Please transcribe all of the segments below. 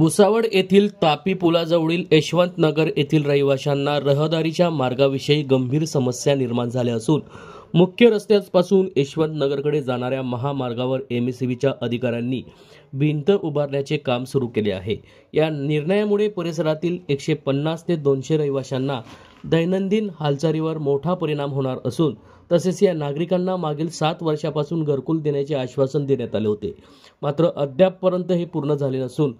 भुसावळ येथील तापी पुलाजवळील यशवंत नगर येथील रहिवाशांना रहदारीच्या मार्गाविषयी गंभीर समस्या निर्माण झाल्या असून मुख्य रस्त्यापासून यशवंत नगरकडे जाणाऱ्या महामार्गावर एमएससीबीच्या अधिकाऱ्यांनी भिंत उभारण्याचे काम सुरू केले आहे। या निर्णयामुळे परिसरातील 150 ते 200 रहिवाशांना दैनंदिन हालचालीवर मोठा परिणाम होणार असून तसेच या नागरिकांना मागील 7 वर्षापासून घरकुल देण्याचे आश्वासन देण्यात आले होते, मात्र अद्यापपर्यंत हे पूर्ण झाले नसून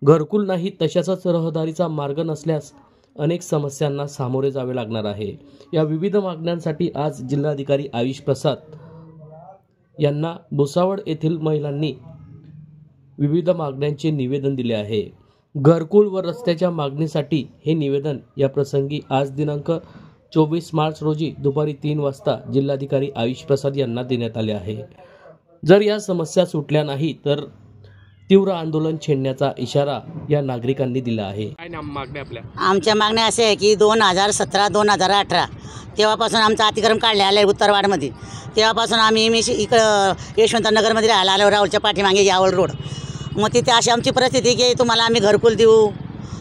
घरकुल नाही तशाच रहदारीचा मार्ग नसल्यास अनेक समस्यांना सामोरे जावे लागणार आहे। या विविध मागण्यांसाठी आज जिल्हाधिकारी आयुष प्रसाद यांना भुसावळ येथील महिलांनी विविध मागण्यांचे निवेदन दिले आहे। घरकुल व रस्त्याच्या मागणीसाठी हे निवेदन या प्रसंगी आज दिनांक 24 मार्च रोजी दुपारी 3 वाजता जिल्हाधिकारी आयुष प्रसाद यांना देण्यात आले आहे। जर या समस्या सुटल्या नाही तर तीव्र आंदोलन छेडण्याचा इशारा या नागरिकांनी दिला आहे। काय मागण्या आपल्या? आमच्या मागण्या अशा आहे की 2017-2018 तेव्हापासून आमचं अतिक्रम काढले आले उत्तरवाडमध्ये। तेव्हापासून आम्ही इकडं यशवंतनगरमध्ये राहायला आलो, राहुलच्या पाठीमागे यावल रोड। मग तिथे अशी आमची परिस्थिती की तुम्हाला आम्ही घरकुल देऊ,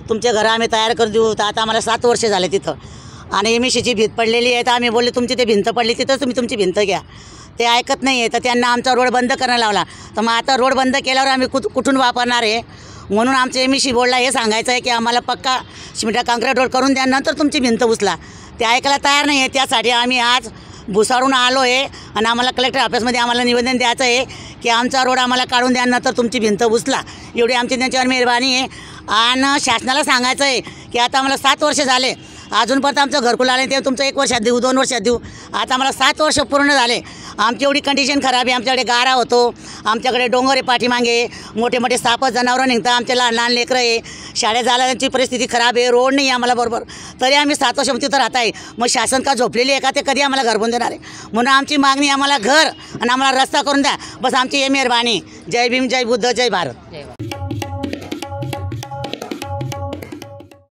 तुमचे घरं आम्ही तयार करून देऊ। तर आता आम्हाला 7 वर्ष झाले तिथं आणि एमएससीची भिंत पडलेली आहे। तर आम्ही बोलले तुमची ते भिंत पडली तिथंच तुम्ही तुमची भिंत घ्या, ते ऐकत नाही आहे। तर त्यांना आमचा रोड बंद करायला लावला। तर मग आता रोड बंद केल्यावर आम्ही कुठून वापरणार आहे? म्हणून आमचं एमएससी बोर्डला हे सांगायचं आहे की आम्हाला पक्का सिमेंट काँक्रीट रोड करून द्या, नंतर तुमची भिंत उचला। ते ऐकायला तयार नाही आहे। त्यासाठी आम्ही आज भुसावळून आलो आहे आणि आम्हाला कलेक्टर ऑफिसमध्ये आम्हाला निवेदन द्यायचं आहे की आमचा रोड आम्हाला काढून द्या, नंतर तुमची भिंत उचला। एवढी आमची त्यांच्यावर मेहरबानी आहे। आणि शासनाला सांगायचं आहे की आता आम्हाला 7 वर्ष झाले, अजूनपर्यंत आमचं घरकुल आलं ते तुमचं 1 वर्षात देऊ, 2 वर्षात देऊ। आता आम्हाला 7 वर्ष पूर्ण झाले। आमची एवढी कंडिशन खराब आहे। आमच्याकडे गारा होतो, आमच्याकडे डोंगर पाठीमागे मोठे मोठे साप जनावरं निघतात, आमच्या लहान लहान लेकरं आहे, शाळेत जायला त्यांची परिस्थिती खराब आहे, रोड नाही आम्हाला बरोबर। तरी आम्ही 7 वर्ष तिथं राहत आहे। मग शासन का झोपलेली आहे का? ते कधी आम्हाला घर बांधून देणार आहे? म्हणून आमची मागणी आम्हाला घर आणि आम्हाला रस्ता करून द्या, बस आमची हे मेहरबानी। जय भीम, जय बुद्ध, जय भारत।